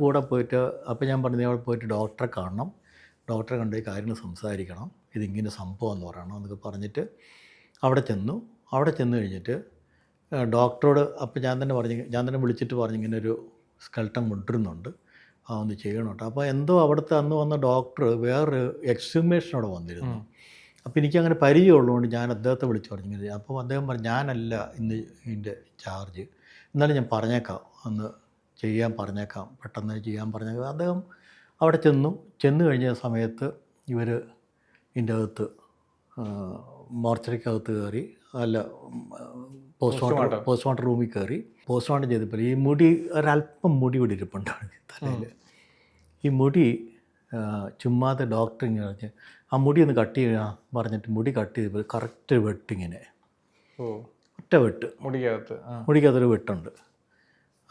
കൂടെ പോയിട്ട് അപ്പോൾ ഞാൻ പറഞ്ഞു, ഇയാൾ പോയിട്ട് ഡോക്ടറെ കാണണം, ഡോക്ടറെ കണ്ട് ഈ കാര്യങ്ങൾ സംസാരിക്കണം, ഇതിങ്ങനെ സംഭവം എന്ന് പറയണം എന്നൊക്കെ പറഞ്ഞിട്ട് അവിടെ ചെന്ന് കഴിഞ്ഞിട്ട് ഡോക്ടറോട് അപ്പോൾ ഞാൻ തന്നെ വിളിച്ചിട്ട് പറഞ്ഞു, ഇങ്ങനെ ഒരു സ്കെൽട്ടൻ കൊണ്ടുവരുന്നുണ്ട്, ഒന്ന് ചെയ്യണം കേട്ടോ. അപ്പോൾ എന്തോ അവിടുത്തെ അന്ന് വന്ന ഡോക്ടർ വേറൊരു എക്സ്ഹ്യൂമേഷനോടെ വന്നിരുന്നു. അപ്പോൾ എനിക്കങ്ങനെ പരിചയമുള്ളതുകൊണ്ട് ഞാൻ അദ്ദേഹത്തെ വിളിച്ച് പറഞ്ഞു. അപ്പോൾ അദ്ദേഹം പറഞ്ഞു, ഞാനല്ല ഇന്ന് ഇതിൻ്റെ ചാർജ്, എന്നാലും ഞാൻ പറഞ്ഞേക്കാം, ഒന്ന് ചെയ്യാൻ പറഞ്ഞേക്കാം, പെട്ടെന്ന് ചെയ്യാൻ പറഞ്ഞേക്കാം. അദ്ദേഹം അവിടെ ചെന്ന് കഴിഞ്ഞ സമയത്ത് ഇവർ ഇതിൻ്റെ അകത്ത് മോർച്ചറിക്കകത്ത് കയറി, അല്ല പോസ്റ്റ്മോർട്ടം റൂമിൽ കയറി പോസ്റ്റ്മോർട്ടം ചെയ്തപ്പോൾ ഈ മുടി ഒരല്പം മുടി ഇവിടെ ഇരിപ്പുണ്ടാണ് തലയിൽ. ഈ മുടി ചുമ്മാതെ ഡോക്ടർ ഇങ്ങനെ പറഞ്ഞ് ആ മുടി ഒന്ന് കട്ട് ചെയ്യാൻ പറഞ്ഞിട്ട് മുടി കട്ട് ചെയ്തപ്പോൾ കറക്റ്റ് വെട്ടിങ്ങനെ ഒറ്റ വെട്ട് മുടിക്കകത്തൊരു വെട്ടുണ്ട്.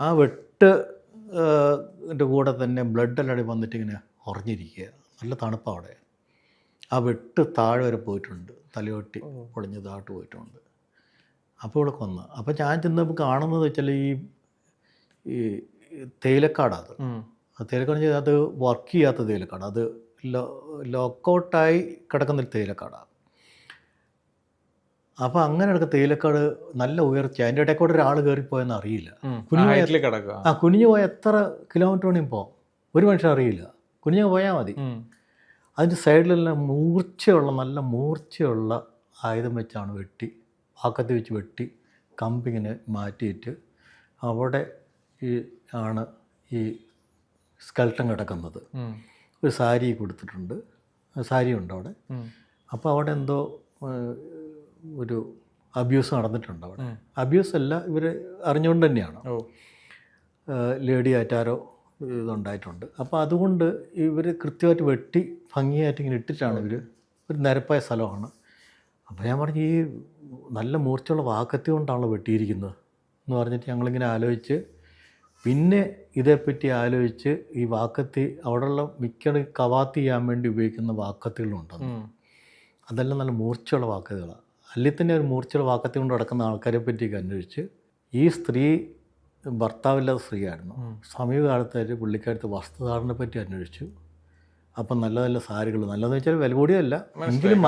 ആ വെട്ടിൻ്റെ കൂടെ തന്നെ ബ്ലഡ് എല്ലാം വന്നിട്ട് ഇങ്ങനെ ഉറഞ്ഞിരിക്കുക, നല്ല തണുപ്പാണ് അവിടെ. ആ വെട്ട് താഴെ വരെ പോയിട്ടുണ്ട്, തലയൊട്ടി പൊളിഞ്ഞ് താട്ട് പോയിട്ടുണ്ട്. അപ്പോൾ ഇവിടെ കൊന്ന്. അപ്പോൾ ഞാൻ ചെന്നപ്പോൾ കാണുന്നത് വെച്ചാൽ ഈ തേയിലക്കാടാണ്. തേയിലക്കാട് അത് വർക്ക് ചെയ്യാത്ത തേയിലക്കാട്, അത് ലോക്കൗട്ടായി കിടക്കുന്നൊരു തേയിലക്കാടാണ്. അപ്പോൾ അങ്ങനെ കിടക്കുന്ന തേയിലക്കാട് നല്ല ഉയർച്ച, അതിൻ്റെ ഇടയിൽ കൂടെ ഒരാൾ കയറിപ്പോയെന്ന് അറിയില്ല. കുനിഞ്ഞു പോയാൽ എത്ര കിലോമീറ്റർ വേണമെങ്കിൽ പോകാം, ഒരു മനുഷ്യൻ അറിയില്ല, കുനിഞ്ഞു പോയാൽ മതി. അതിൻ്റെ സൈഡിലെല്ലാം നല്ല മൂർച്ചയുള്ള ആയുധം വെച്ചാണ് പാക്കത്ത് വെച്ച് വെട്ടി കമ്പിങ്ങനെ മാറ്റിയിട്ട് അവിടെ ആണ് ഈ സ്കെൽട്ടൻ കിടക്കുന്നത്. ഒരു സാരി കൊടുത്തിട്ടുണ്ട്, സാരിയുണ്ട് അവിടെ. അപ്പോൾ അവിടെ എന്തോ ഒരു അബ്യൂസ് നടന്നിട്ടുണ്ട് അവിടെ. അബ്യൂസ് അല്ല, ഇവർ അറിഞ്ഞുകൊണ്ട് തന്നെയാണ്, ലേഡി ആയിട്ടാരോ ഇതുണ്ടായിട്ടുണ്ട്. അപ്പോൾ അതുകൊണ്ട് ഇവർ കൃത്യമായിട്ട് വെട്ടി ഭംഗിയായിട്ട് ഇങ്ങനെ ഇട്ടിട്ടാണ് ഇവർ, ഒരു നിരപ്പായ സ്ഥലമാണ്. അപ്പോൾ ഞാൻ പറഞ്ഞു, ഈ നല്ല മൂർച്ചയുള്ള വാക്കത്തി കൊണ്ടാണല്ലോ വെട്ടിയിരിക്കുന്നത് എന്ന് പറഞ്ഞിട്ട് ഞങ്ങളിങ്ങനെ ആലോചിച്ച്, പിന്നെ ഇതേപ്പറ്റി ആലോചിച്ച് ഈ വാക്കത്തി അവിടെയുള്ള മിക്ക കവാത്തി ചെയ്യാൻ വേണ്ടി ഉപയോഗിക്കുന്ന വാക്കത്തികളുണ്ടെന്ന്, അതെല്ലാം നല്ല മൂർച്ചയുള്ള വാക്കത്തികളാണ്. അല്ലെങ്കിൽ തന്നെ ഒരു മൂർച്ചയുള്ള വാക്കത്തി കൊണ്ട് നടക്കുന്ന ആൾക്കാരെ പറ്റിയൊക്കെ അന്വേഷിച്ച്, ഈ സ്ത്രീ ഭർത്താവില്ലാത്ത സ്ത്രീയായിരുന്നു. സമീപകാലത്തായിട്ട് പുള്ളിക്കാരത്തെ വസ്ത്രധാരണെ പറ്റി അന്വേഷിച്ചു. അപ്പം നല്ല നല്ല സാരികൾ, നല്ലതെന്ന് വെച്ചാൽ വില കൂടിയല്ല എങ്കിലും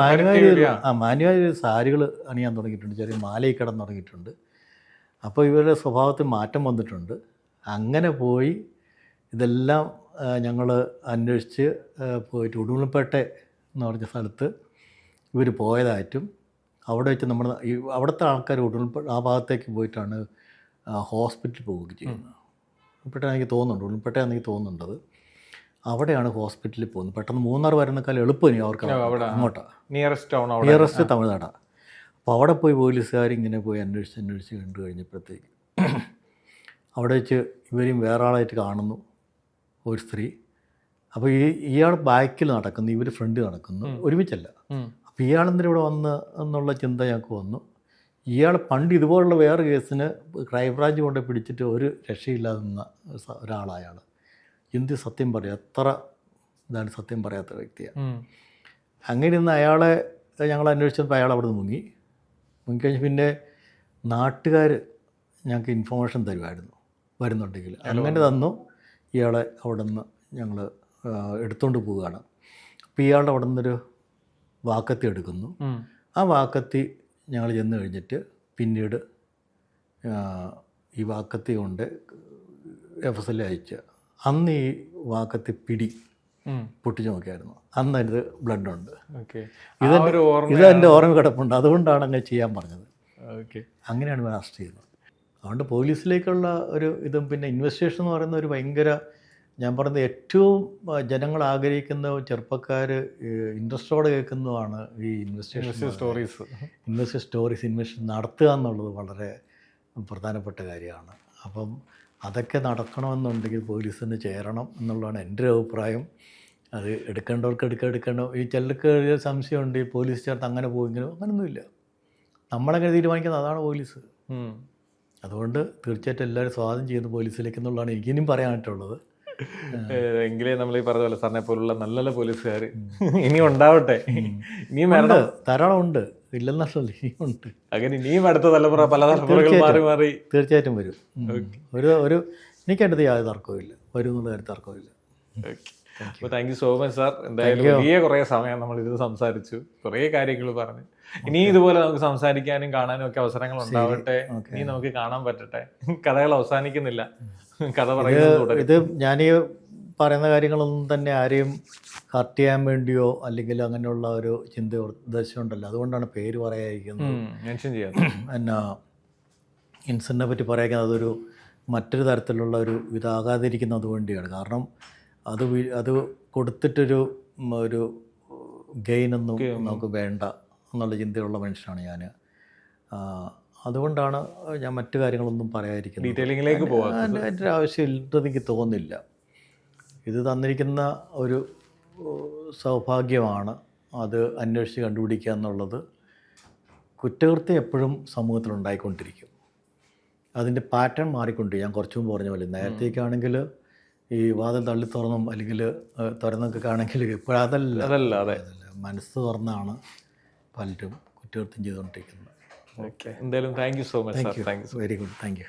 മാന്യമായ സാരികൾ അണിയാൻ തുടങ്ങിയിട്ടുണ്ട്, ചെറിയ മാലയിൽ കിടന്ന് തുടങ്ങിയിട്ടുണ്ട്. അപ്പോൾ ഇവരുടെ സ്വഭാവത്തിൽ മാറ്റം വന്നിട്ടുണ്ട്. അങ്ങനെ പോയി ഇതെല്ലാം ഞങ്ങൾ അന്വേഷിച്ച് പോയിട്ട് ഉടുമ്പൽപേട്ട എന്ന് പറഞ്ഞ സ്ഥലത്ത് ഇവർ പോയതായിട്ടും, അവിടെ വെച്ച് അവിടുത്തെ ആൾക്കാർ ആ ഭാഗത്തേക്ക് പോയിട്ടാണ് ഹോസ്പിറ്റലിൽ പോവുകയും ചെയ്യുന്നത്. എനിക്ക് ഉടുമ്പൽപേട്ടയാണെന്ന് എനിക്ക് തോന്നുന്നുണ്ടത്. അവിടെയാണ് ഹോസ്പിറ്റലിൽ പോകുന്നത്. പെട്ടെന്ന് മൂന്നാർ വരുന്നേക്കാൾ എളുപ്പം ഇനി അവർക്ക് അങ്ങോട്ടാണ്, നിയറസ്റ്റ് തമിഴ്നാടാണ്. അപ്പോൾ അവിടെ പോയി പോലീസുകാരിങ്ങനെ പോയി അന്വേഷിച്ച് കണ്ടു കഴിഞ്ഞപ്പോഴത്തേക്ക് അവിടെ വെച്ച് ഇവരെയും വേറെ ആളായിട്ട് കാണുന്നു, ഒരു സ്ത്രീ. അപ്പോൾ ഇയാൾ ബാക്കിൽ നടക്കുന്നു, ഇവർ ഫ്രണ്ടിൽ നടക്കുന്നു, ഒരുമിച്ചല്ല. അപ്പോൾ ഇയാളെന്തിനും ഇവിടെ വന്ന് എന്നുള്ള ചിന്ത ഞങ്ങൾക്ക് വന്നു. ഇയാൾ പണ്ട് ഇതുപോലുള്ള വേറെ കേസിന് ക്രൈംബ്രാഞ്ച് കൊണ്ട് പിടിച്ചിട്ട് ഒരു രക്ഷയില്ലാതെ നിന്ന ഒരാളായാൾ. എന്ത് സത്യം പറയാം, എത്ര ഇതാണ് സത്യം പറയാത്ത വ്യക്തിയാണ്. അങ്ങനെ ഇന്ന് അയാളെ ഞങ്ങൾ അന്വേഷിച്ചപ്പോൾ അയാൾ അവിടെ നിന്ന് മുങ്ങിക്കഴിഞ്ഞ് പിന്നെ നാട്ടുകാർ ഞങ്ങൾക്ക് ഇൻഫർമേഷൻ തരുമായിരുന്നു വരുന്നുണ്ടെങ്കിൽ. അങ്ങനെ തന്നു. ഇയാളെ അവിടെ നിന്ന് ഞങ്ങൾ എടുത്തുകൊണ്ട് പോവുകയാണ്. അപ്പോൾ ഇയാളുടെ അവിടെ നിന്നൊരു വാക്കത്തി എടുക്കുന്നു. ആ വാക്കത്തി ഞങ്ങൾ ചെന്ന് കഴിഞ്ഞിട്ട് പിന്നീട് ഈ വാക്കത്തി കൊണ്ട് FSL അയച്ച്, അന്ന് ഈ വാക്കത്തി പിടി പൊട്ടിച്ച് നോക്കിയായിരുന്നു. അന്ന് ഇത് ബ്ലഡ് ഉണ്ട്. ഓക്കെ, ഇതെൻ്റെ ഓർമ്മ കിടപ്പുണ്ട്. അതുകൊണ്ടാണ് അങ്ങനെ ചെയ്യാൻ പറഞ്ഞത്. ഓക്കെ, അങ്ങനെയാണ് ഞാൻ അറസ്റ്റ് ചെയ്യുന്നത്. അതുകൊണ്ട് പോലീസിലേക്കുള്ള ഒരു ഇതും പിന്നെ ഇൻവെസ്റ്റിഗേഷൻ എന്ന് പറയുന്ന ഒരു ഭയങ്കര, ഞാൻ പറയുന്നത് ഏറ്റവും ജനങ്ങൾ ആഗ്രഹിക്കുന്ന, ചെറുപ്പക്കാർ ഇൻട്രസ്റ്റോടെ കേൾക്കുന്നതാണ് ഈ ഇൻവെസ്റ്റിഗേഷൻ സ്റ്റോറീസ്. ഇൻവെസ്റ്റിഗേഷൻ നടത്തുക എന്നുള്ളത് വളരെ പ്രധാനപ്പെട്ട കാര്യമാണ്. അപ്പം അതൊക്കെ നടക്കണമെന്നുണ്ടെങ്കിൽ പോലീസിന് ചേരണം എന്നുള്ളതാണ് എൻ്റെ ഒരു അഭിപ്രായം. അത് എടുക്കേണ്ടവർക്ക് എടുക്കണം. ഈ ചിലർക്ക് സംശയമുണ്ട്, ഈ പോലീസ് ചേർത്ത് അങ്ങനെ പോയെങ്കിലും അങ്ങനെയൊന്നുമില്ല. നമ്മളങ്ങനെ തീരുമാനിക്കുന്നത്, അതാണ് പോലീസ്. അതുകൊണ്ട് തീർച്ചയായിട്ടും എല്ലാവരും സ്വാഗതം ചെയ്യുന്ന പോലീസിലേക്ക് എന്നുള്ളതാണ് എനിക്കിനും പറയാനായിട്ടുള്ളത്. എങ്കിലേ നമ്മൾ ഈ പറഞ്ഞ പോലെ സാറിനെ പോലുള്ള നല്ല നല്ല പോലീസുകാർ ഇനിയും ഉണ്ടാവട്ടെ. ഇനിയും ധാരാളം ഉണ്ട്, ഇല്ലെന്നല്ല, ഇനിയും ഉണ്ട്. അങ്ങനെ ഇനിയും അടുത്ത തലമുറ, പല തലമുറകൾ മാറി മാറി തീർച്ചയായിട്ടും വരും. ഒരു എനിക്കടുത്ത് യാതൊരു തർക്കവുമില്ല, വരും എന്നുള്ള കാര്യം തർക്കമില്ല. അപ്പോൾ thank you so much sir. എന്തായാലും വലിയ കുറേ സമയം നമ്മൾ ഇത് സംസാരിച്ചു, കുറേ കാര്യങ്ങൾ പറഞ്ഞു. ഇനി ഇതുപോലെ നമുക്ക് സംസാരിക്കാനും കാണാനും ഒക്കെ അവസരങ്ങൾ ഉണ്ടാവട്ടെ. ഇനി നമുക്ക് കാണാൻ പറ്റട്ടെ. കഥകൾ അവസാനിക്കുന്നില്ല, കഥ പറയുന്നത്. ഇത് ഞാൻ ഈ പറയുന്ന കാര്യങ്ങളൊന്നും തന്നെ ആരെയും ഹർട്ട് ചെയ്യാൻ വേണ്ടിയോ അല്ലെങ്കിൽ അങ്ങനെയുള്ള ഒരു ചിന്ത ഉദ്ദേശം ഉണ്ടല്ലോ, അതുകൊണ്ടാണ് പേര് പറയാതിരിക്കുന്നത്, മെൻഷൻ ചെയ്യാം. എന്നാ ഇൻസിഡൻറ്റിനെ പറ്റി പറയാൻ അതൊരു മറ്റൊരു തരത്തിലുള്ള ഒരു ഇതാകാതിരിക്കുന്നത് വേണ്ടിയാണ്. കാരണം അത് കൊടുത്തിട്ടൊരു ഗെയിനൊന്നും നമുക്ക് വേണ്ട എന്നുള്ള ചിന്തയുള്ള മനുഷ്യനാണ് ഞാൻ. അതുകൊണ്ടാണ് ഞാൻ മറ്റു കാര്യങ്ങളൊന്നും പറയാതിരിക്കുന്നത്. ഡീറ്റെയിലിങ്ങിലേക്ക് പോകാൻ അതിൻ്റെ ആവശ്യമില്ലെന്ന് എനിക്ക് തോന്നുന്നില്ല. ഇത് തന്നിരിക്കുന്ന ഒരു സൗഭാഗ്യമാണ്. അത് അന്വേഷിച്ച് കണ്ടുപിടിക്കുക എന്നുള്ളത്. കുറ്റകൃത്യം എപ്പോഴും സമൂഹത്തിലുണ്ടായിക്കൊണ്ടിരിക്കും. അതിൻ്റെ പാറ്റേൺ മാറിക്കൊണ്ടിരിക്കും. ഞാൻ കുറച്ചു മുമ്പ് പറഞ്ഞ പോലെ നേരത്തേക്കാണെങ്കിൽ ഈ വാതിൽ തള്ളി തുറന്നും അല്ലെങ്കിൽ തുറന്നൊക്കെ ആണെങ്കിൽ ഇപ്പോഴതല്ല, മനസ്സ് തുറന്നാണ് പലരും കുറ്റകൃത്യം ചെയ്തുകൊണ്ടിരിക്കുന്നത്. ഓക്കെ, എന്തായാലും thank you so much. Very good, thank you.